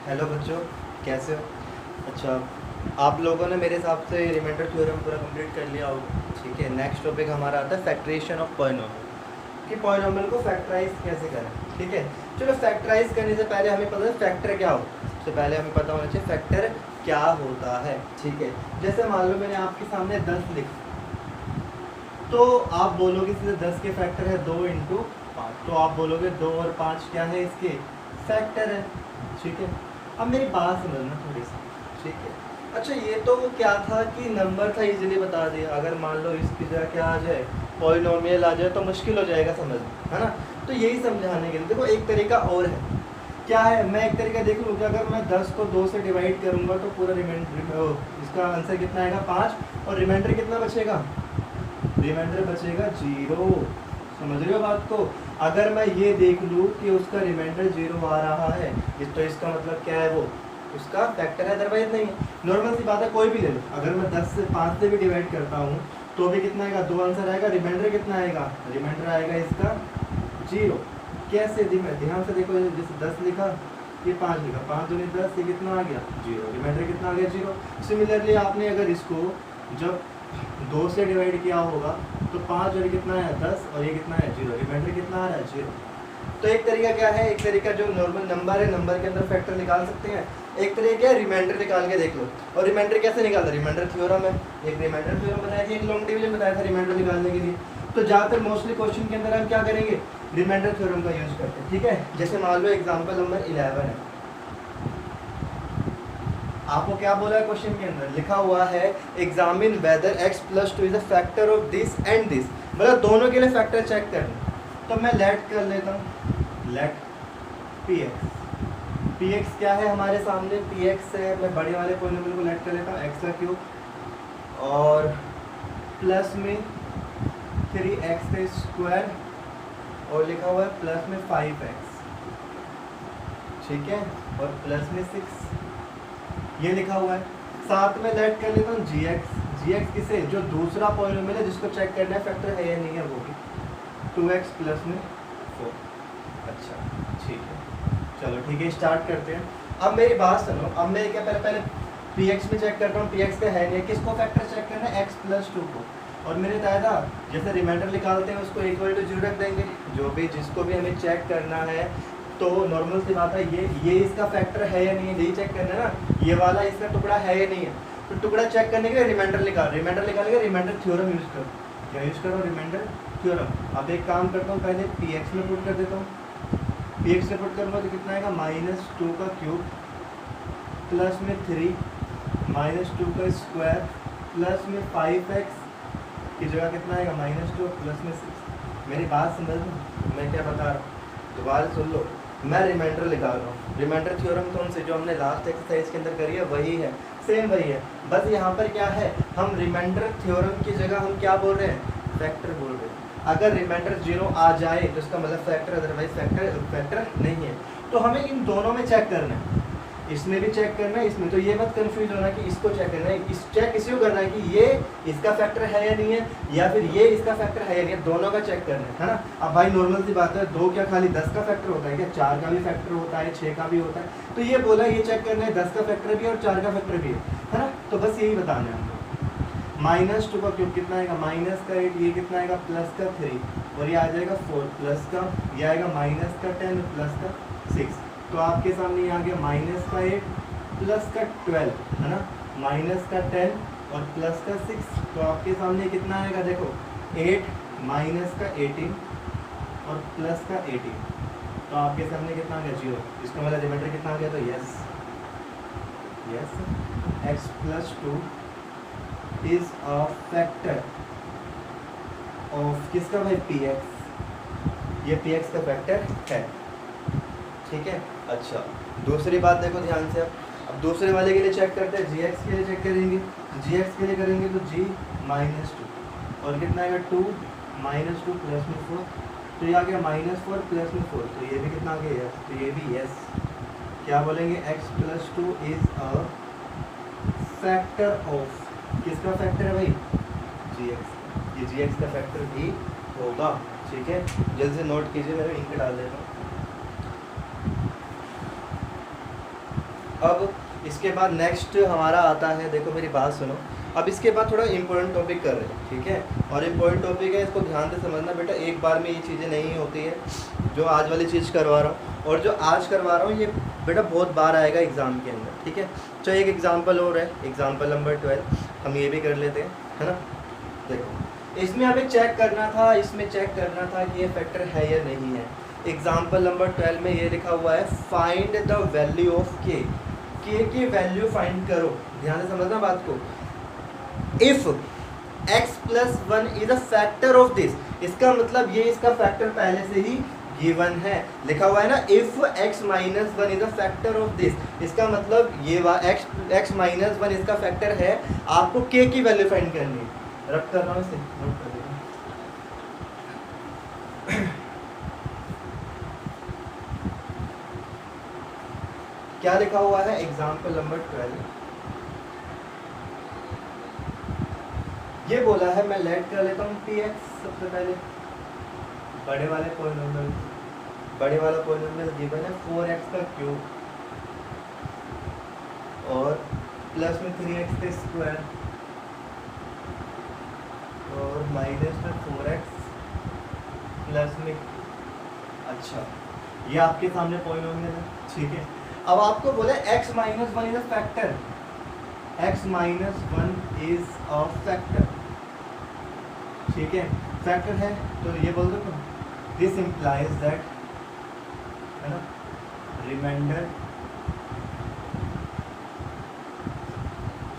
Hello बच्चों, कैसे हो? अच्छा, आप लोगों ने मेरे हिसाब से रिमाइंडर थ्योरम पूरा कंप्लीट कर लिया होगा। ठीक है, नेक्स्ट टॉपिक हमारा आता है फैक्ट्रेशन ऑफ पॉलिनोमियल, कि पॉलिनोमियल को फैक्टराइज कैसे करें। ठीक है, चलो फैक्टराइज करने से पहले हमें पता है फैक्टर क्या होता है। सबसे पहले हमें पता होना चाहिए फैक्टर क्या होता है। ठीक है, जैसे मान लो मैंने आपके सामने 10 लिखा, तो आप बोलोगे सीधे 10 के फैक्टर है 2 इंटू 5, तो आप बोलोगे 2 और 5 क्या है, इसके फैक्टर है। ठीक है, अब मेरी बात समझना थोड़ी सी। ठीक है, अच्छा ये तो क्या था कि नंबर था, इजीली बता दिया। अगर मान लो इसकी जगह क्या आ जाए, पॉलिनोमियल आ जाए, तो मुश्किल हो जाएगा समझना, है ना। तो यही समझाने के लिए देखो एक तरीका और है। क्या है, मैं एक तरीका देख लूँ कि अगर मैं 10 को 2 से डिवाइड करूँगा तो पूरा रिमाइंडर, इसका आंसर कितना आएगा 5, और रिमाइंडर कितना बचेगा, रिमाइंडर बचेगा 0। समझ रहे हो बात को? अगर मैं ये देख लूँ कि उसका रिमाइंडर 0 आ रहा है, तो इसका मतलब क्या है, वो उसका फैक्टर है, अदरवाइज नहीं है। नॉर्मल सी बात है, कोई भी ले लो। अगर मैं 10 से 5 से भी डिवाइड करता हूँ तो भी कितना आएगा, 2 आंसर आएगा। रिमाइंडर कितना आएगा, रिमाइंडर आएगा इसका 0। कैसे, ध्यान से देखो, जैसे 10 लिखा, ये 5 लिखा, 5 दूनी 10, ये कितना आ गया 0, रिमाइंडर कितना आ गया 0। सिमिलरली आपने अगर इसको जब 2 से डिवाइड किया होगा तो 5 और कितना है 10, और ये कितना है 0, रिमाइंडर कितना आ रहा है 0। तो एक तरीका क्या है, एक तरीका जो नॉर्मल नंबर है, नंबर के अंदर फैक्टर निकाल सकते हैं। एक तरीका है रिमाइंडर निकाल के देख लो। और रिमाइंडर कैसे निकालना, रिमाइंडर थ्योरम है, एक रिमाइंडर थ्योरम बताया था, एक लॉन्ग डिवीजन बताया था रिमाइंडर निकालने के लिए। तो ज़्यादातर मोस्टली क्वेश्चन के अंदर हम क्या करेंगे, रिमाइंडर थ्योरम का यूज करते हैं। ठीक है, जैसे मान लो एग्जाम्पल नंबर 11 है, आपको क्या बोला है क्वेश्चन के अंदर, लिखा हुआ है examine whether x plus 2 is a factor of this and this, मतलब दोनों के लिए फैक्टर चेक करना। तो मैं लेट कर लेता हूँ, लेट px क्या है हमारे सामने, px है, मैं बड़े वाले पॉलिनोमियल को लेट कर लेता हूँ, x का क्यूब और प्लस में 3x का स्क्वायर, और लिखा हुआ है प्लस में 5x, ठीक है, और प्लस में 6 ये लिखा हुआ है। साथ में लेट कर लेता हूँ gx किसे, जो दूसरा पॉलिनोमियल है जिसको चेक करना है फैक्टर है या नहीं है, वो भी 2x प्लस में 4। अच्छा ठीक है, चलो ठीक है, स्टार्ट करते हैं। अब मेरी बात सुनो, अब मैं क्या पहले px में चेक करता हूँ, px का है नहीं, किसको फैक्टर चेक करना है, x प्लस 2 को। और मैंने बताया था जैसे रिमाइंडर निकालते हैं उसको इक्वल टू 0 रख देंगे, जो भी जिसको भी हमें चेक करना है। तो नॉर्मल सी बात है, ये इसका फैक्टर है या नहीं है, यही चेक करना है ना, ये वाला इसका टुकड़ा है या नहीं है। तो टुकड़ा चेक करने के लिए रिमाइंडर निकालेगा, रिमाइंडर थ्योरम यूज करो। क्या यूज करो, रिमाइंडर थ्योरम। अब एक काम करता हूँ, पहले px में पुट कर देता हूँ। px में पुट करूँगा तो कितना आएगा, -2 का क्यूब प्लस में 3 -2 का स्क्वायर प्लस में 5x की जगह कितना आएगा, -2 प्लस में 6। मेरी बात समझ लो मैं क्या बता रहा हूँ, दोबारा सुन लो। मैं रिमाइंडर निकाल रहा हूँ, रिमाइंडर थ्योरम कौन से, जो हमने लास्ट एक्सरसाइज के अंदर करी है वही है, सेम वही है। बस यहाँ पर क्या है, हम रिमाइंडर थ्योरम की जगह हम क्या बोल रहे हैं, फैक्टर बोल रहे हैं। अगर रिमाइंडर 0 आ जाए तो इसका मतलब फैक्टर, अदरवाइज फैक्टर नहीं है। तो हमें इन दोनों में चेक करना है, इसमें भी चेक करना है, इसमें। तो ये मत कंफ्यूज होना कि इसको चेक करना है, इस चेक इसी को करना है कि ये इसका फैक्टर है या नहीं है, या फिर ये इसका फैक्टर है या नहीं है, दोनों का चेक करना है ना। अब भाई नॉर्मल सी बात है, 2 क्या खाली 10 का फैक्टर होता है क्या, 4 का भी फैक्टर होता है, 6 का भी होता है। तो ये बोला ये चेक करना है, 10 का फैक्टर भी है और 4 का फैक्टर भी है ना। तो बस यही बताना है हमको। -2 का क्यूब कितना आएगा, -8, ये कितना आएगा, +3, और ये आ जाएगा 4 प्लस का, ये आएगा -10 प्लस का 6। तो आपके सामने ये आ गया -8 प्लस का 12, है ना, -10 और प्लस का 6। तो आपके सामने कितना आएगा, देखो 8 का 18 और प्लस का 18। तो आपके सामने कितना आ गया, 0। इसका मतलब रिमाइंडर कितना आ गया, तो yes x plus 2 is a factor of किसका भाई, px। ये px का फैक्टर है, ठीक है। अच्छा दूसरी बात देखो ध्यान से, अब दूसरे वाले के लिए चेक करते हैं, gx के लिए चेक करेंगे, gx के लिए करेंगे तो g -2 और कितना आएगा 2 -2 प्लस में 4। तो ये आ गया -4 प्लस में 4, तो ये भी कितना आ गया, तो ये भी यस। क्या बोलेंगे, x plus 2 is a factor of, किसका फैक्टर है भाई, gx। ये gx का फैक्टर भी होगा, ठीक है। जल्दी से नोट कीजिए, मैं इंक डाल देता हूँ। अब इसके बाद नेक्स्ट हमारा आता है, देखो मेरी बात सुनो, अब इसके बाद थोड़ा इम्पोर्टेंट टॉपिक कर रहे हैं, ठीक है। और इम्पोर्टेंट टॉपिक है, इसको ध्यान से समझना बेटा, एक बार में ये चीज़ें नहीं होती है जो आज वाली चीज़ करवा रहा हूँ, और जो आज करवा रहा हूँ ये बेटा बहुत बार आएगा एग्ज़ाम के अंदर, ठीक है। तो एक एग्जाम्पल और है, एग्जाम्पल नंबर 12, हम ये भी कर लेते हैं, है ना। देखो इसमें हमें चेक करना था, इसमें चेक करना था कि ये फैक्टर है या नहीं है। एग्जाम्पल नंबर 12 में ये लिखा हुआ है, फाइंड द वैल्यू ऑफ के की वैल्यू फाइंड करो, ध्यान से समझना बात को। If x plus 1 is a factor of this, इसका मतलब ये इसका फैक्टर पहले से ही गिवन है, लिखा हुआ है ना, if x minus 1 is a factor of this, इसका मतलब ये x माइनस 1 इसका फैक्टर है, आपको k की वैल्यू फाइंड करनी है। रख कर रहा हूँ इसे, नोट कर देना। क्या लिखा हुआ है, एग्जाम्पल नंबर 12, ये बोला है, मैं लेट कर लेता हूँ px सबसे पहले, बड़े वाले पॉलिनोमियल, बड़े वाला पॉलिनोमियल गिवन है 4x का क्यूब और प्लस में 3x का स्क्वायर और माइनस में 4x प्लस में, अच्छा ये आपके सामने पॉलिनोमियल है, ठीक है। अब आपको बोला x minus 1 is a factor, x minus 1 is a factor, ठीक है, फैक्टर है, तो ये बोल दो, दिस इम्प्लाइज दैट, है ना, रिमाइंडर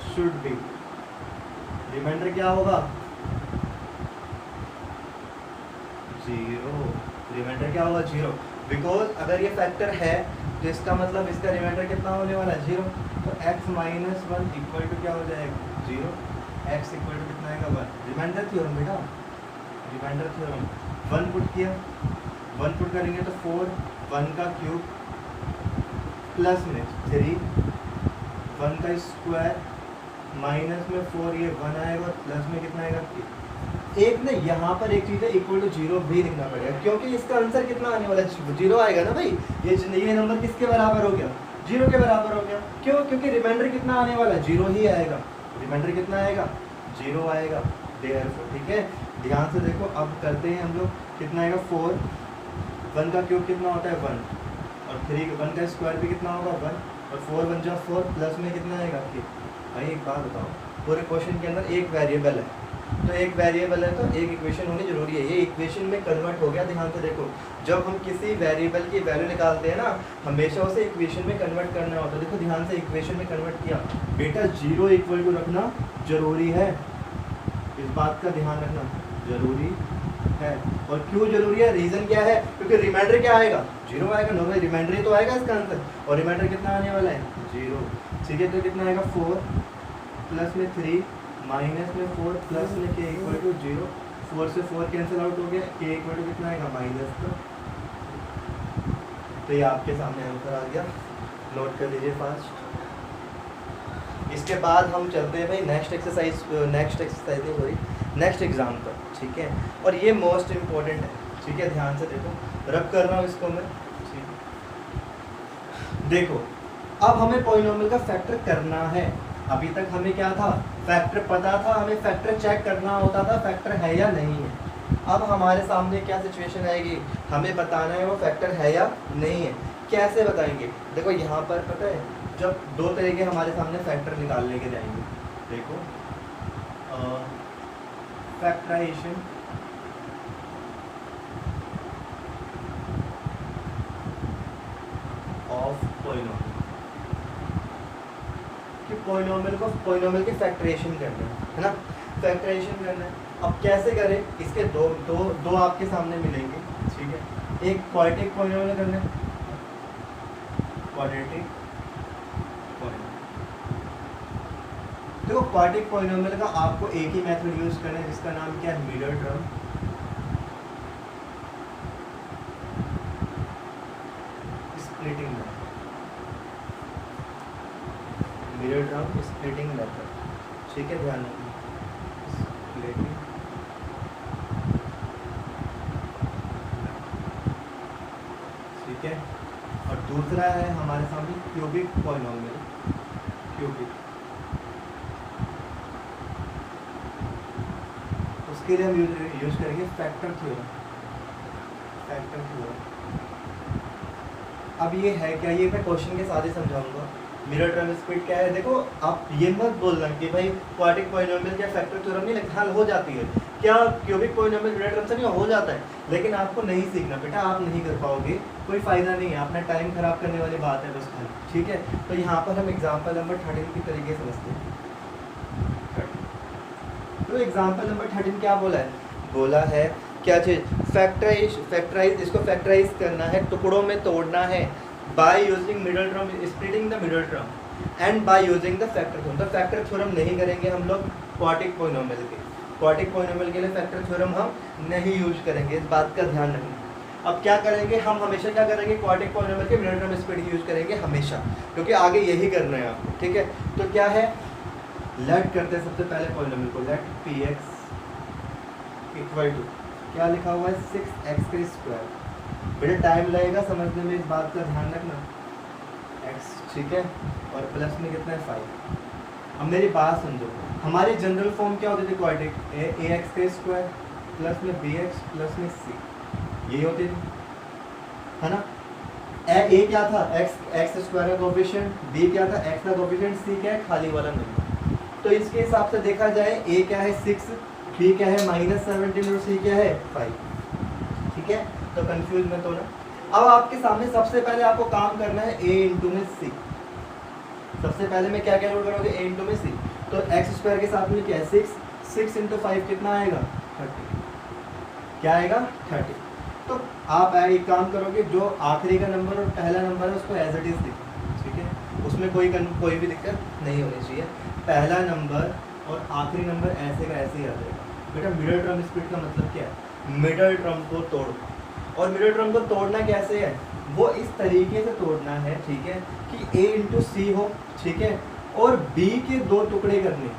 शुड बी, रिमाइंडर क्या होगा, 0, रिमाइंडर क्या होगा, 0, बिकॉज अगर ये फैक्टर है तो इसका मतलब इसका रिमाइंडर कितना होने वाला है, 0, तो x माइनस 1 इक्वल टू क्या हो जाएगा, 0, x इक्वल टू कितना आएगा, 1, रिमाइंडर थ्योरम बेटा, रिमाइंडर थ्योरम, 1 पुट किया, 1 पुट करेंगे तो 4, 1 का क्यूब प्लस में 3, 1 का स्क्वायर माइनस में 4, ये 1 आएगा और प्लस में कितना आएगा, एक ना यहाँ पर एक चीज़ है, इक्वल टू 0 भी लिखना पड़ेगा, क्योंकि इसका आंसर कितना आने वाला है, 0 आएगा ना भाई, ये नंबर किसके बराबर हो गया, 0 के बराबर हो गया, क्यों, क्योंकि रिमाइंडर कितना आने वाला है, 0 ही आएगा, रिमाइंडर कितना आएगा, 0 आएगा, देयरफॉर, ठीक है। ध्यान से देखो, अब करते हैं हम लोग, कितना आएगा, 4, 1 का क्यूब कितना होता है, 1, और 3, 1 का स्क्वायर भी कितना होगा, 1, और 4 1 जा 4, प्लस में कितना आएगा, भाई एक बात बताओ, पूरे क्वेश्चन के अंदर एक वेरिएबल है, तो एक वेरिएबल है तो एक इक्वेशन होनी जरूरी है, ये इक्वेशन में कन्वर्ट हो गया, ध्यान से देखो, जब हम किसी वेरिएबल की वैल्यू निकालते हैं ना, हमेशा उसे इक्वेशन में कन्वर्ट करना होता है, देखो ध्यान से इक्वेशन में कन्वर्ट किया, बेटा 0 इक्वल टू रखना जरूरी है, इस बात का ध्यान रखना जरूरी है, और क्यों जरूरी है, रीज़न क्या है, क्योंकि रिमाइंडर क्या आएगा, 0 आएगा, नॉर्मल रिमाइंडर ही तो आएगा इसका आंसर, और रिमाइंडर कितना आने वाला है, 0, ठीक है, तो कितना आएगा, 4 प्लस में 3 माइनस में 4 प्लस में के इक्वल टू 0, 4 से 4 कैंसिल आउट हो गया, के इक्वल टू कितना आएगा, माइनस का, तो ये आपके सामने आंसर आ गया, नोट कर लीजिए फास्ट। इसके बाद हम चलते हैं भाई next exercise sorry next exam पर, ठीक है, और ये मोस्ट इम्पोर्टेंट है, ठीक है, ध्यान से देखो, रब कर रहा हूँ इसको मैं, ठीक, देखो अब हमें पॉलिनोमियल का फैक्टर करना है, अभी तक हमें क्या था, फैक्टर पता था, हमें फैक्टर चेक करना होता था फैक्टर है या नहीं है। अब हमारे सामने क्या सिचुएशन आएगी, हमें बताना है वो फैक्टर है या नहीं है, कैसे बताएंगे, देखो यहाँ पर पता है, जब दो तरीके हमारे सामने फैक्टर निकालने के जाएंगे, देखो फैक्टराइजेशन ऑफ पॉलिनोमियल, कि पॉलिनोमियल के फैक्टराइजेशन करना है ना, फैक्टराइजेशन करना है। अब कैसे करें, इसके दो आपके सामने मिलेंगे, ठीक है, एक क्वाड्रेटिक पॉलिनोमियल करना है, क्वाड्रेटिक देखो क्वाड्रेटिक पॉलिनोमियल का आपको एक ही मेथड यूज करना है, जिसका नाम क्या है, middle term splitting method, middle term splitting method, ठीक है, ध्यान रखना, स्प्लिटिंग, ठीक है। और दूसरा दूसरा है हमारे सामने क्यूबिक पॉलिनोमियल, क्यूबिक, उसके लिए हम यूज करेंगे फैक्टर थ्योरम, फैक्टर थ्योरम। अब ये है क्या, ये मैं क्वेश्चन के साथ ही समझाऊंगा। मिरर टर्म स्पीड क्या है, देखो आप ये मत बोलना कि भाई क्वाड्रेटिक पॉलिनोमियल क्या फैक्टर थ्योरम नहीं, लेकिन हल हो जाती है क्या, क्यूबिक पॉलिनोमियल मिरर टर्म से नहीं हो जाता है, लेकिन आपको नहीं सीखना बेटा, आप नहीं कर पाओगे, कोई फ़ायदा नहीं है, अपना टाइम खराब करने वाली बात है बस खाली, ठीक है। तो यहाँ पर हम एग्जाम्पल नंबर 13 की तरीके समझते हैं। तो एग्जाम्पल नंबर 13 क्या बोला है, बोला है क्या चीज़, फैक्टराइज, इसको फैक्टराइज करना है, टुकड़ों में तोड़ना है, by using middle term, splitting the middle term and by using the factor theorem. तो फैक्टर थ्योरम नहीं करेंगे हम लोग क्वाड्रेटिक पॉलिनोमियल के, क्वाड्रेटिक पॉलिनोमियल के लिए फैक्टर थ्योरम हम नहीं यूज करेंगे, इस बात का ध्यान रखना। अब क्या करेंगे हम, हमेशा क्या करेंगे, क्वाड्रेटिक पॉलिनोमियल के मिडल टर्म स्प्लिट यूज करेंगे हमेशा, क्योंकि आगे यही करना है आपको, ठीक है। तो क्या है, लेट करते हैं सबसे पहले पॉलिनोमियल को, let P X equal to, क्या लिखा हुआ है 6x²। बेटा टाइम लगेगा समझने में, इस बात का ध्यान रखना, x, ठीक है, और प्लस में कितना है 5। अब मेरी बात समझो, हमारी जनरल फॉर्म क्या होती थी क्वाड्रेटिक, ax² प्लस में bx प्लस में c, यही होती थी, है ना। a क्या था, x² का कोएफिशिएंट, b क्या था, x का कोएफिशिएंट, c क्या है, खाली वाला नंबर। तो इसके हिसाब से देखा जाए a क्या है 6, b क्या है -17 और c क्या है 5, ठीक है। तो कंफ्यूज मत होना। अब आपके सामने सबसे पहले आपको काम करना है a इंटू में c, सबसे पहले मैं क्या कैलकुलेट करोगे, a इंटू में c, तो x² के साथ में क्या है 6 इंटू 5 कितना आएगा 30, क्या आएगा 30। तो आप एक काम करोगे, जो आखिरी का नंबर और पहला नंबर है उसको एज इट इज लिखो, ठीक है, उसमें कोई भी दिक्कत नहीं होनी चाहिए, पहला नंबर और आखिरी नंबर ऐसे का ऐसे ही आ जाएगा। बेटा मिडल टर्म स्प्लिट का मतलब क्या है, मिडल टर्म को तोड़ो, और मिडल टर्म को तोड़ना कैसे है, वो इस तरीके से तोड़ना है, ठीक है, कि a इंटू सी हो, ठीक है, और b के दो टुकड़े करने,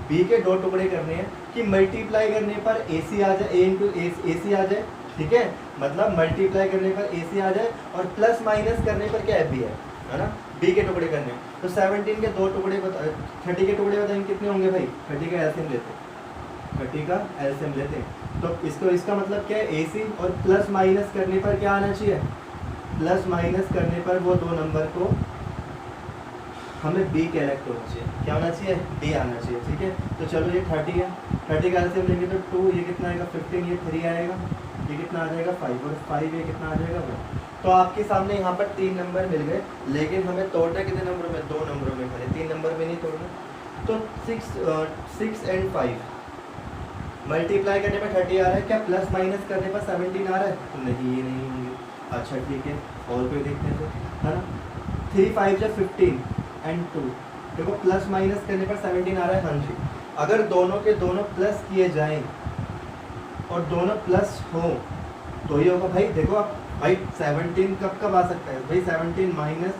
b के दो टुकड़े करने हैं कि मल्टीप्लाई करने पर ac आ जाए, a इंटू ac आ जाए, ठीक है, मतलब मल्टीप्लाई करने पर ac आ जाए, और प्लस माइनस करने पर क्या है b है ना, b के टुकड़े करने। तो 17 के दो टुकड़े 30 के टुकड़े बताएंगे कितने होंगे भाई, 30 का एलसीएम लेते हैं, 30 का एलसीएम लेते हैं, तो इसका मतलब क्या है ac, और प्लस माइनस करने पर क्या आना चाहिए, प्लस माइनस करने पर वो दो नंबर को हमें b कैरेक्ट होना चाहिए, क्या होना चाहिए, d आना चाहिए, ठीक है। तो चलो ये 30 है, 30 का एलसीएम लेंगे तो 2, ये कितना आएगा 15, ये 3 आएगा, ये कितना आ जाएगा 5, और 5 ये कितना आ जाएगा 1। तो आपके सामने यहाँ पर 3 नंबर मिल गए, लेकिन हमें तोड़ना कितने नंबरों में, 2 नंबरों में, खाली 3 नंबर में नहीं तोड़ना। तो 6 एंड 5 मल्टीप्लाई करने पर 30 आ रहा है, क्या प्लस माइनस करने पर 17 आ रहा है, तो नहीं, ये नहीं होंगे। अच्छा ठीक है, और कोई देखते हैं तो, है ना, 3 5 जा 15 एंड 2, देखो प्लस माइनस करने पर 17 आ रहा है, हाँ जी। अगर दोनों के दोनों प्लस किए जाएं और दोनों प्लस हो तो ये होगा भाई, देखो आप भाई 17 कब आ सकता है भाई, 17 माइनस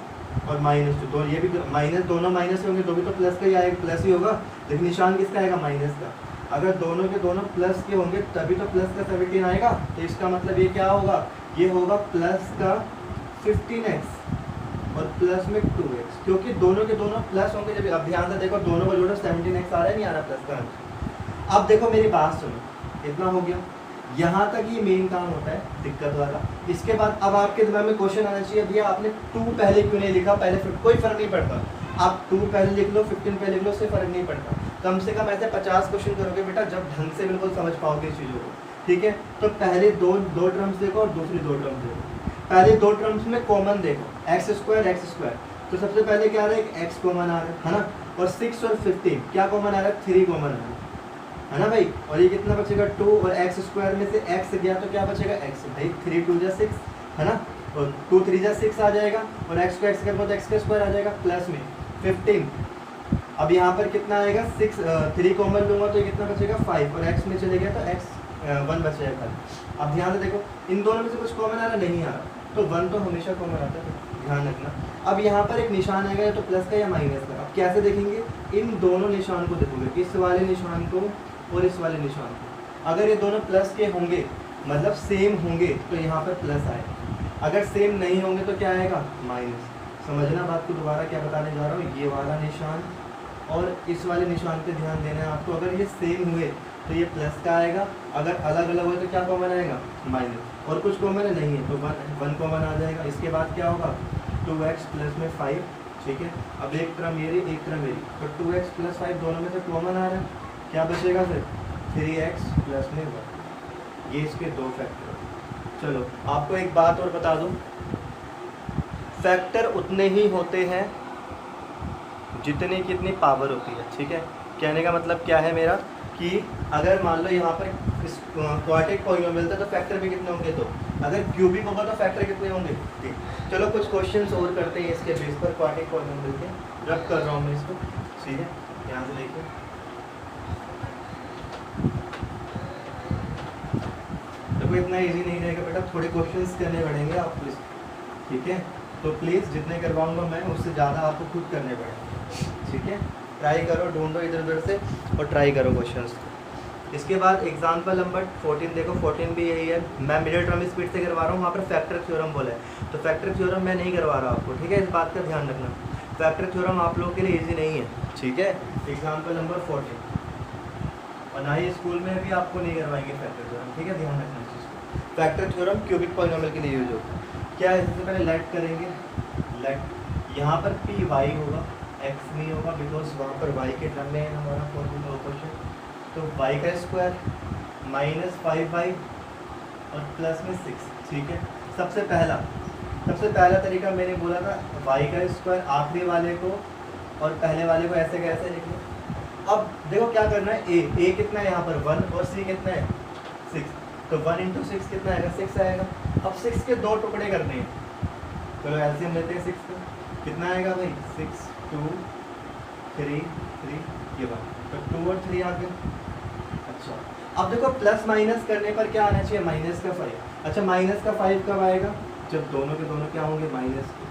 और -2, तो ये भी माइनस, दोनों माइनस होंगे तो भी तो प्लस का ही आएगा, प्लस ही होगा, लेकिन निशान किसका आएगा, माइनस का। अगर दोनों के दोनों प्लस के होंगे तभी तो प्लस का 17 आएगा, तो इसका मतलब ये क्या होगा, ये होगा प्लस का 15x और प्लस में 2x, क्योंकि दोनों के दोनों प्लस होंगे। जब अब ध्यान से देखो, दोनों को जोड़ो 17x आ रहा है, नहीं आ रहा प्लस का। अब देखो मेरी बात सुनो, इतना हो गया, यहाँ तक ये मेन काम होता है दिक्कत वाला। इसके बाद अब आपके दिमाग में क्वेश्चन आना चाहिए, भैया आपने 2 पहले क्यों नहीं लिखा, पहले कोई फर्क नहीं पड़ता, आप 2 पहले लिख लो, 15 पहले लिख लो, उससे फर्क नहीं पड़ता। कम से कम ऐसे 50 क्वेश्चन करोगे बेटा, जब ढंग से बिल्कुल समझ पाओगे इस चीज़ों को, ठीक है। तो पहले दो टर्म्स देखो और दूसरी 2 टर्म्स देखो। पहले 2 टर्म्स में कॉमन देखो, x², तो सबसे पहले क्या आ रहा है, x कॉमन आ रहा है ना, और 6 और 15 क्या कॉमन आ रहा है, 3 कॉमन आ रहा है ना भाई, और ये कितना बचेगा 2, और x² में से x गया तो क्या बचेगा x, भाई 3 2 जा 6 है ना, और 2 3 जा 6 आ जाएगा, और x को x कर तो x² आ जाएगा, प्लस में 15। अब यहाँ पर कितना आएगा 6, 3 कॉमन लूँगा तो ये कितना बचेगा 5, और x में चले गया तो x 1 बचेगा खाली। अब ध्यान से देखो, इन दोनों में से कुछ कॉमन आ रहा नहीं आ रहा, तो 1 तो हमेशा कॉमन आता है, ध्यान रखना। अब यहाँ पर एक निशान आएगा, तो प्लस का या माइनस का। अब कैसे देखेंगे, इन दोनों निशान को देखोगे, इस वाले निशान को और इस वाले निशान को। अगर ये दोनों प्लस के होंगे मतलब सेम होंगे तो यहाँ पर प्लस आएगा। अगर सेम नहीं होंगे तो क्या आएगा, माइनस। समझना बात को, दोबारा क्या बताने जा रहा हूँ, ये वाला निशान और इस वाले निशान पे ध्यान देना है आपको। अगर ये सेम हुए तो ये प्लस का आएगा, अगर अलग अलग हुए तो क्या कॉमन आएगा, माइनस। और कुछ कॉमन नहीं है तो वन कॉमन आ जाएगा। इसके बाद क्या होगा, 2x प्लस में 5, ठीक है। अब एक तरह मेरी एक तरह मेरी, तो 2x प्लस 5 दोनों में से कॉमन आ रहा है, क्या बचेगा फिर 3x प्लस में 1। ये इसके दो फैक्टर। चलो आपको एक बात और बता दूं, फैक्टर उतने ही होते हैं जितने की इतनी पावर होती है, ठीक है। कहने का मतलब क्या है मेरा कि अगर मान लो यहाँ पर इस क्वाड्रेटिक पॉलिनोमियल था तो फैक्टर भी कितने होंगे, तो अगर क्यूबिक होगा तो फैक्टर कितने होंगे, ठीक। चलो कुछ क्वेश्चंस और करते हैं इसके बेस पर क्वाड्रेटिक पॉलिनोमियल के। रब कर रहा हूँ मैं इसको, ठीक है। यहाँ से देखिए, देखो इतना इजी नहीं रहेगा बेटा, थोड़े क्वेश्चंस करने पड़ेंगे आपको, ठीक है। तो प्लीज़ जितने करवाऊँगा मैं उससे ज़्यादा आपको खुद करने पड़ेंगे, ठीक है। ट्राई करो, ढूंढो इधर उधर से और ट्राई करो क्वेश्चंस। इसके बाद एग्जांपल नंबर 14 देखो, 14 भी यही है। मैं मिडिल टर्म स्पीड से करवा रहा हूँ, वहाँ पर फैक्टर थ्योरम बोला है, तो फैक्टर थ्योरम मैं नहीं करवा रहा आपको, ठीक है। इस बात का ध्यान रखना, फैक्टर थ्योरम आप लोगों के लिए ईजी नहीं है, ठीक है। एग्जाम्पल नंबर 14, और ना ही स्कूल में भी आपको नहीं करवाएंगे फैक्टर थ्योरम, ठीक है। ध्यान रखना इस चीज़ को। फैक्टर थ्योरम क्यूबिक पॉलिनोमियल के लिए यूज होता है। क्या है, सबसे पहले लेट करेंगे, लेट यहाँ पर पी वाई होगा, एक्स नहीं होगा, बिकॉज वहाँ पर वाई के टर्म में है हमारा फॉर्मूला क्वेश्चन। तो वाई का स्क्वायर माइनस 5y और प्लस में 6, ठीक है। सबसे पहला तरीका मैंने बोला था, वाई का स्क्वायर आखिरी वाले को और पहले वाले को ऐसे कैसे लिख लो। अब देखो क्या करना है, ए कितना है यहाँ पर 1 और सी कितना है 6, तो 1 इंटू 6 कितना आएगा, 6 आएगा। अब 6 के 2 टुकड़े करने हैं, चलो एलसीएम लेते हैं 6 का, कितना आएगा भाई 6 2 3 3 ये 1, तो 2 और 3 आ गए। अच्छा अब देखो प्लस माइनस करने पर क्या आना चाहिए, माइनस का 5। अच्छा माइनस का 5 कब आएगा, जब दोनों के दोनों क्या होंगे, माइनस के,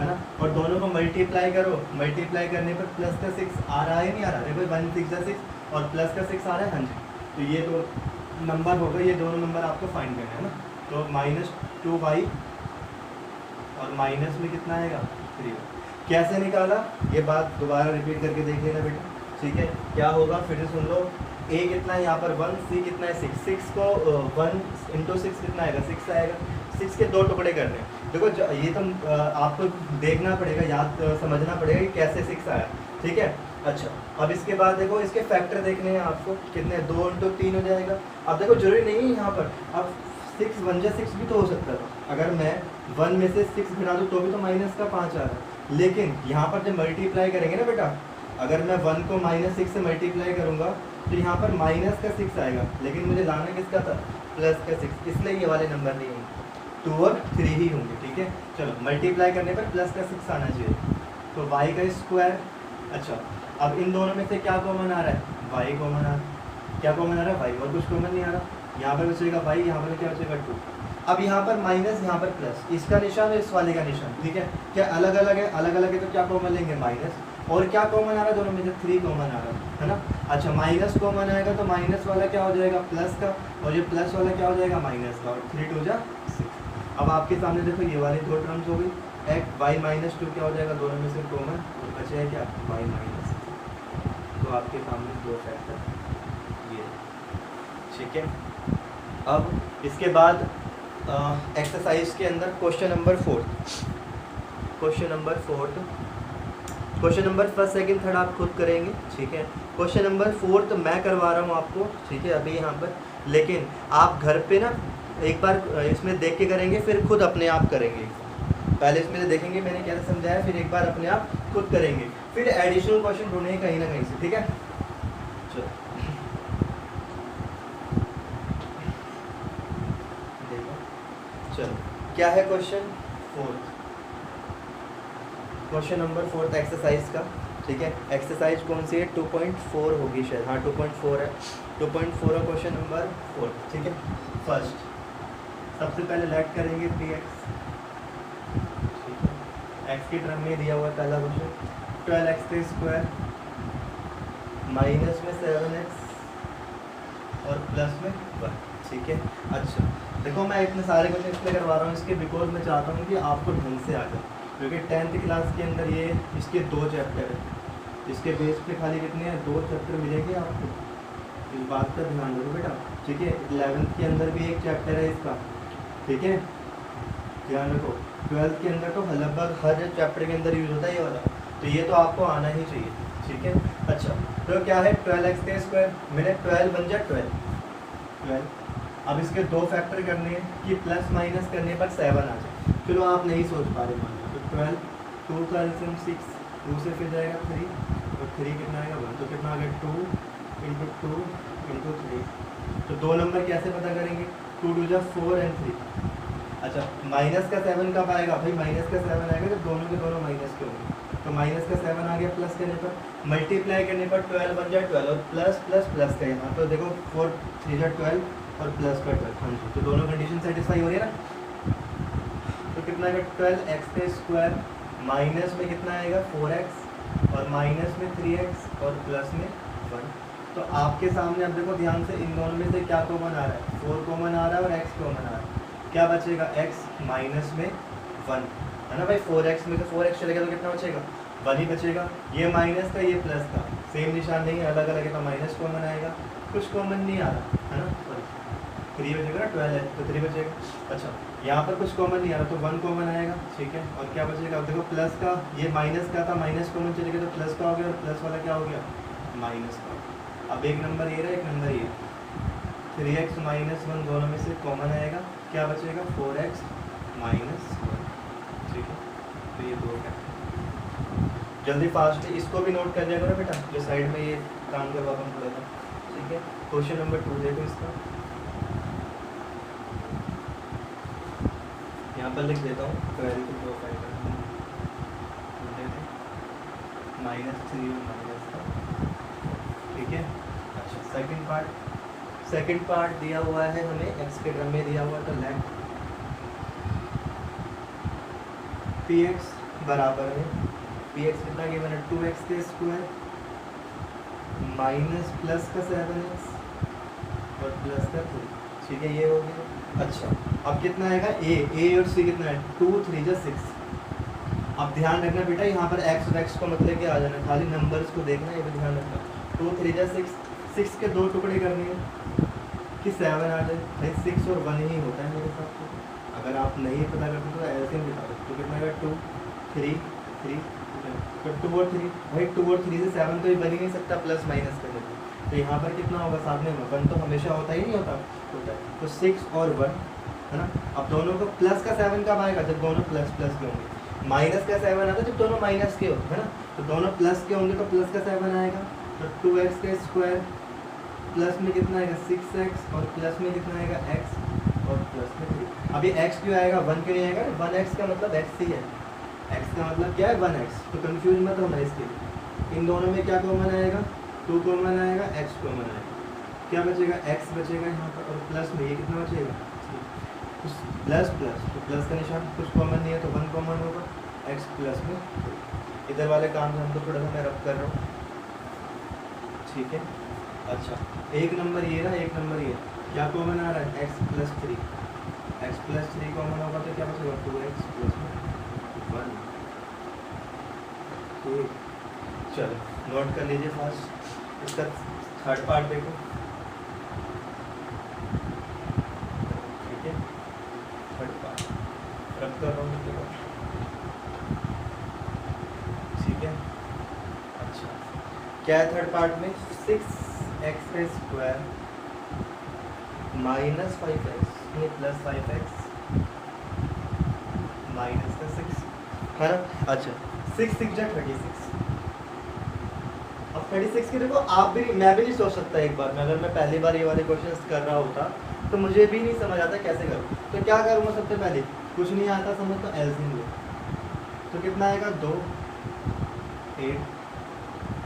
है ना। और दोनों को मल्टीप्लाई करो, मल्टीप्लाई करने पर प्लस का 6 आ रहा है, नहीं आ रहा है, देखो 1 6 6 और प्लस का 6 आ रहा है, हाँ जी। तो ये दो नंबर हो गए, ये दोनों नंबर आपको फाइंड करना है ना। तो -2y और माइनस में कितना आएगा 3। कैसे निकाला, ये बात दोबारा रिपीट करके देख लेना बेटा, ठीक है। क्या होगा फिर से सुन लो, a कितना है यहाँ पर 1, c कितना है 6, 6 को 1 इंटू 6 कितना आएगा 6 आएगा। 6 के 2 टुकड़े करने हैं, देखो ये तो आपको देखना पड़ेगा, याद समझना पड़ेगा कि कैसे 6 आया, ठीक है। अच्छा अब इसके बाद देखो इसके फैक्टर देखने हैं आपको, कितने 2 इंटू 3 हो जाएगा। अब देखो जरूरी नहीं है यहाँ पर, अब 6 1 जा 6 भी तो हो सकता था, अगर मैं 1 में से 6 घटा दूँ तो भी तो माइनस का 5 आ रहा है। लेकिन यहाँ पर जब मल्टीप्लाई करेंगे ना बेटा, अगर मैं 1 को -6 से मल्टीप्लाई करूँगा तो यहाँ पर माइनस का 6 आएगा, लेकिन मुझे लाना किसका था, प्लस का 6, इसलिए ये वाले नंबर नहीं होंगे, 2 और 3 ही होंगे, ठीक है। चलो मल्टीप्लाई करने पर प्लस का 6 आना चाहिए, तो वाई का स्क्वायर। अच्छा अब इन दोनों में से क्या कॉमन आ रहा है, वाई कॉमन आ रहा है, क्या कॉमन आ रहा है, वाई, और कुछ कॉमन नहीं आ रहा। यहाँ पर बचेगा वाई, यहाँ पर क्या बचेगा 2। अब यहाँ पर माइनस, यहाँ पर प्लस, इसका निशान और इस वाले का निशान, ठीक है। क्या अलग अलग है, अलग अलग है तो क्या कॉमन लेंगे, माइनस। और क्या कॉमन आ रहा है, दोनों में से 3 कॉमन आ रहा है ना। अच्छा माइनस कॉमन आएगा तो माइनस वाला क्या हो जाएगा, प्लस का, और ये प्लस वाला क्या हो जाएगा, माइनस का, और 3 2 जा 6। अब आपके सामने देखो ये वाली 2 टर्म्स हो गई, एक्स वाई -2 क्या हो जाएगा, दोनों में से कॉमन, और बचे है क्या, वाई माइनस। तो आपके सामने 2 फैक्टर ये, ठीक है। अब इसके बाद एक्सरसाइज के अंदर क्वेश्चन नंबर 4, क्वेश्चन नंबर 1 2 3 आप खुद करेंगे, ठीक है। क्वेश्चन नंबर 4 तो मैं करवा रहा हूँ आपको, ठीक है, अभी यहाँ पर, लेकिन आप घर पे ना एक बार इसमें देख के करेंगे, फिर खुद अपने आप करेंगे। पहले इसमें से देखेंगे मैंने कैसे समझाया, फिर एक बार अपने आप खुद करेंगे, फिर एडिशनल क्वेश्चन ढूंढेंगे कहीं ना कहीं से, ठीक है। चलो देखो, चलो क्या है क्वेश्चन 4, क्वेश्चन नंबर 4 एक्सरसाइज का, ठीक है। एक्सरसाइज कौन सी है, 2.4 होगी शायद, हाँ 2.4 है, 2.4 है क्वेश्चन नंबर 4, ठीक है। फर्स्ट सबसे पहले लेट करेंगे px, ठीक है। x की टर्म में दिया हुआ पहला क्वेश्चन, 12x² माइनस में 7x और प्लस में 1, ठीक है। अच्छा देखो मैं इतने सारे क्वेश्चन इसलिए करवा रहा हूँ इसके, बिकॉज मैं चाहता हूँ कि आपको ढंग से आ जाए, क्योंकि 10th क्लास के अंदर ये इसके 2 चैप्टर है, इसके बेस पे खाली कितने हैं 2 चैप्टर मिलेंगे आपको, इस बात का ध्यान रखो बेटा, ठीक है। 11th के अंदर भी एक चैप्टर है इसका, ठीक है, ध्यान रखो। 12th के अंदर तो लगभग हर चैप्टर के अंदर यूज होता है ये वाला, तो ये तो आपको आना ही चाहिए, ठीक है। अच्छा तो क्या है 12x² मैंने 12 बन जाए 12। अब इसके 2 फैक्टर करने हैं कि प्लस माइनस करने पर 7 आ जाए, चलो आप नहीं सोच पा रहे मान लो, तो 12 2 का एल्सियम 6, 2 से फिर जाएगा 3 और 3 कितना आएगा 1, तो कितना आ गया 2 × 2 × 3। तो 2 नंबर कैसे पता करेंगे, 2 2 जा 4 और 3। अच्छा माइनस का 7 कब आएगा भाई, माइनस का 7 आएगा जब दोनों के दोनों माइनस के होंगे, तो माइनस का 7 आ गया, प्लस करने पर मल्टीप्लाई करने पर 12 बन जाए 12 और प्लस प्लस प्लस का यहाँ तो देखो 4 3 जा 12 और प्लस का 12, हाँ जी, तो दोनों कंडीशन सेटिस्फाई हो रही है ना। तो कितना आएगा 12x² माइनस में कितना आएगा 4x और माइनस में 3x और प्लस में 1। तो आपके सामने अब देखो ध्यान से इन दोनों में से क्या कॉमन आ रहा है, 4 कॉमन आ रहा है और x कॉमन आ रहा है, क्या बचेगा x माइनस में 1 है ना भाई, 4x में तो 4x चलेगा तो कितना बचेगा 1 ही बचेगा, ये माइनस का ये प्लस का सेम निशान नहीं है, अलग अलग है तो माइनस कॉमन आएगा, कुछ कॉमन नहीं आ रहा है ना, 3 बचेगा ना, 12 है तो 3 बचेगा। अच्छा यहाँ पर कुछ कॉमन नहीं आ रहा तो 1 कॉमन आएगा, ठीक है, और क्या बचेगा, अब देखो प्लस का ये माइनस का था, माइनस कॉमन चलेगा तो प्लस का हो गया और प्लस वाला क्या हो गया माइनस का। अब एक नंबर ये रहा एक नंबर ये, 3x माइनस 1 दोनों में से कॉमन आएगा, क्या बचेगा 4x माइनस 1, ठीक है। तो ये 2 है, जल्दी फास्ट इसको भी नोट कर लिया करो बेटा, जो साइड में ये काम करवाता हूँ थोड़ा सा, ठीक है। क्वेश्चन नंबर 2 देखो इसका, यहाँ पर लिख देता हूँ 12 को 2 फाइव -3 और माइनस का, ठीक है। अच्छा सेकंड पार्ट दिया हुआ है हमें x के क्रम में दिया हुआ, तो लेट px बराबर है, px कितना गिवन है 2x² माइनस प्लस का 7x और प्लस का 3, ठीक है, ये हो गया। अच्छा अब कितना आएगा a और c कितना है 2 3 जा 6। अब ध्यान रखना बेटा यहाँ पर x और x को मतलब क्या आ जाना, खाली नंबर्स को देखना, ये भी ध्यान रखना। 2 3 जा 6 के 2 टुकड़े करने हैं कि 7 आ जाए, भाई 6 और 1 ही होता है मेरे साथ, तो अगर आप नहीं पता करते तो ऐसे ही बता दो, तो कितना आएगा 2 3 3, तो 2 और 3, भाई 2 और 3 से 7 तो ये बन ही नहीं सकता प्लस माइनस करने को, तो यहाँ पर कितना होगा सामने में 1 तो हमेशा होता ही नहीं होता है, तो 6 और 1 है ना। अब दोनों को प्लस का 7 कब आएगा, जब दोनों प्लस प्लस के होंगे, माइनस का 7 आता है जब दोनों माइनस के हो, है ना, तो दोनों प्लस के होंगे तो प्लस का 7 आएगा, तो 2x² प्लस में कितना आएगा 6x और प्लस में कितना आएगा x और प्लस में 3। अब ये x क्यों आएगा 1 क्यों नहीं आएगा, 1x का मतलब x ही है, x का मतलब क्या है 1x, तो कंफ्यूज मत होना इसके लिए। इन दोनों में क्या कॉमन आएगा 2 कॉमन आएगा, x कॉमन आएगा, क्या बचेगा x बचेगा यहाँ पर, और प्लस में ये कितना बचेगा प्लस प्लस, तो प्लस का निशान कुछ कॉमन नहीं है तो 1 कॉमन होगा, x प्लस में। इधर वाले काम से हमको थोड़ा सा मैं रब कर रहा हूँ, ठीक है। अच्छा एक नंबर ये रहा एक नंबर ये, क्या कॉमन आ रहा है x प्लस 3 कॉमन होगा तो क्या बचेगा 2x प्लस 1, ठीक। चलो नोट कर लीजिए फास्ट, इसका थर्ड पार्ट देखो, ठीक है, थर्ड पार्ट रब कर रहा हूँ, ठीक है। अच्छा क्या है थर्ड पार्ट में, 6x² minus 5x plus 5x minus का 6 है ना। अच्छा 6 6 जा 36, अब 36 की देखो आप भी मैं भी नहीं सोच सकता एक बार में, अगर मैं पहली बार ये वाले क्वेश्चंस कर रहा होता तो मुझे भी नहीं समझ आता कैसे करूँ, तो क्या करूँगा सबसे पहले, कुछ नहीं आता समझ तो एलसीएम लो, तो कितना आएगा 2 8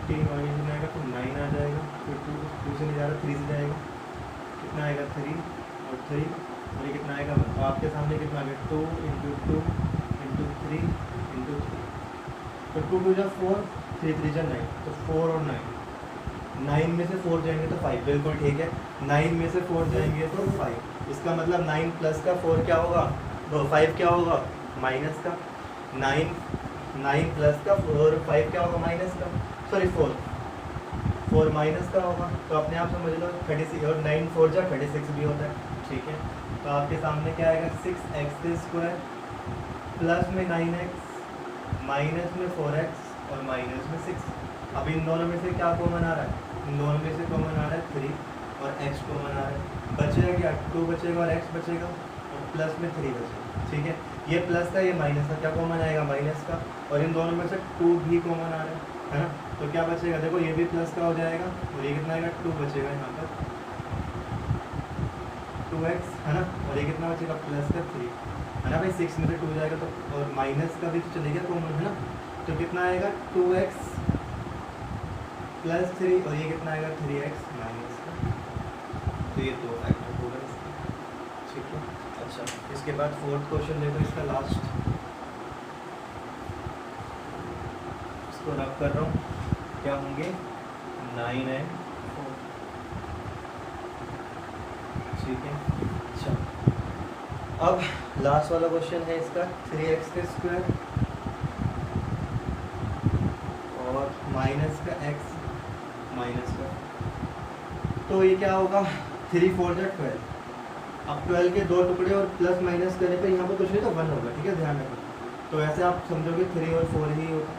3 और ये कितना आएगा तो 9 आ जाएगा, फिर 2 से नहीं जा रहा 3 से जाएगा, कितना आएगा 3 और 3 और ये कितना आएगा 1, तो आपके सामने कितना आ गया 2 × 2 × 3 × 3, तो 2 2 जा 4 3 3 जा 9, तो 4 और 9 में से 4 जाएंगे तो 5, बिल्कुल ठीक है, 9 में से 4 जाएंगे तो 5, इसका मतलब 9 प्लस का 4 क्या होगा, 5 क्या होगा माइनस का, 9 प्लस का 4 5 क्या होगा माइनस का, सॉरी 4 माइनस का होगा। तो अपने आप समझ लो 36 और 9 4 जा 36 भी होता है, ठीक है। तो आपके सामने क्या आएगा 6x² प्लस में 9x माइनस में 4x और माइनस में 6। अब इन दोनों में से क्या कॉमन आ रहा है, इन दोनों में से कॉमन आ रहा है 3 और x कॉमन आ रहा है, बचेगा क्या 2 बचेगा और x बचेगा और प्लस में 3 बचेगा, ठीक है। ये प्लस का ये माइनस का क्या कॉमन आएगा माइनस का, और इन दोनों में से 2 भी कॉमन आ रहा है ना। तो क्या बचेगा देखो ये भी प्लस का हो जाएगा और ये कितना आएगा 2 बचेगा यहाँ पर 2x है ना, और ये कितना बचेगा प्लस का 3 है ना भाई, 6 में से 2 जाएगा तो, और माइनस का भी तो चलेगा कॉमन है ना, तो कितना आएगा 2x प्लस 3 और ये कितना आएगा 3x माइनस का। तो ये 2 फैक्टर होगा इसका, ठीक है। अच्छा इसके बाद 4th क्वेश्चन देखो इसका लास्ट, इसको रब कर रहा हूँ, क्या होंगे 9 and 4, ठीक है। अच्छा अब लास्ट वाला क्वेश्चन है इसका 3x² और माइनस का x माइनस का, तो ये क्या होगा 3 4 जा 12। अब 12 के 2 टुकड़े और प्लस माइनस करने पे यहाँ पर कुछ नहीं तो 1 होगा, ठीक है ध्यान रखो। तो ऐसे आप समझोगे 3 और 4 ही होगा।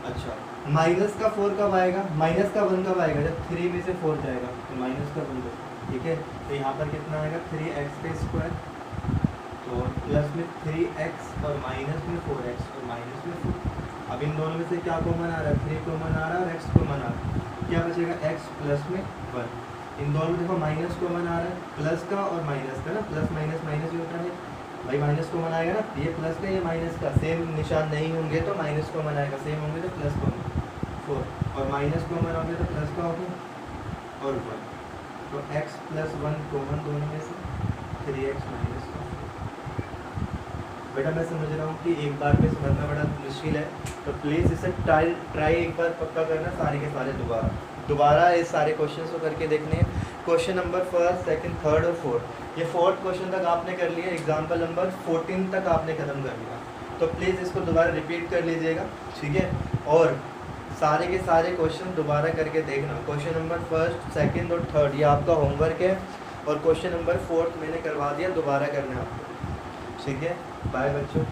अच्छा माइनस का 4 कब आएगा, माइनस का 1 कब आएगा, जब 3 में से 4 जाएगा तो माइनस का 1 होगा, ठीक है। तो यहाँ पर कितना आएगा 3x² तो प्लस में 3x और माइनस में 4x और माइनस में 4। अब इन दोनों में से क्या कॉमन आ रहा है 3 कॉमन आ रहा है और x कॉमन आ रहा है, क्या बचेगा x प्लस में 1। इन दोनों में देखो माइनस कॉमन आ रहा है, प्लस का और माइनस का ना, प्लस माइनस माइनस ही होता है भाई, माइनस कॉमन आएगा ना, ये प्लस का ये माइनस का सेम निशान नहीं होंगे तो माइनस कॉमन आएगा, सेम होंगे तो प्लस कॉमन 4 और माइनस कॉमन होंगे तो प्लस का होगा और 1। तो x प्लस 1 कॉमन दोनों में से 3x माइनस 1। बेटा मैं समझ रहा हूँ कि एक बार में समझना बड़ा मुश्किल है, तो प्लीज़ इसे ट्राई एक बार पक्का करना सारे के सारे दोबारा इस सारे क्वेश्चन को करके देखने हैं। Question number 1st 2nd 3rd और 4th, ये 4th क्वेश्चन तक आपने कर लिया, एग्जाम्पल नंबर 14 तक आपने खत्म कर लिया। तो प्लीज़ इसको दोबारा रिपीट कर लीजिएगा, ठीक है। और सारे के सारे क्वेश्चन दोबारा करके देखना, क्वेश्चन नंबर 1st 2nd और 3rd ये आपका होमवर्क है, और क्वेश्चन नंबर 4th मैंने करवा दिया, दोबारा करना है आपको, ठीक है। बाय बच्चों।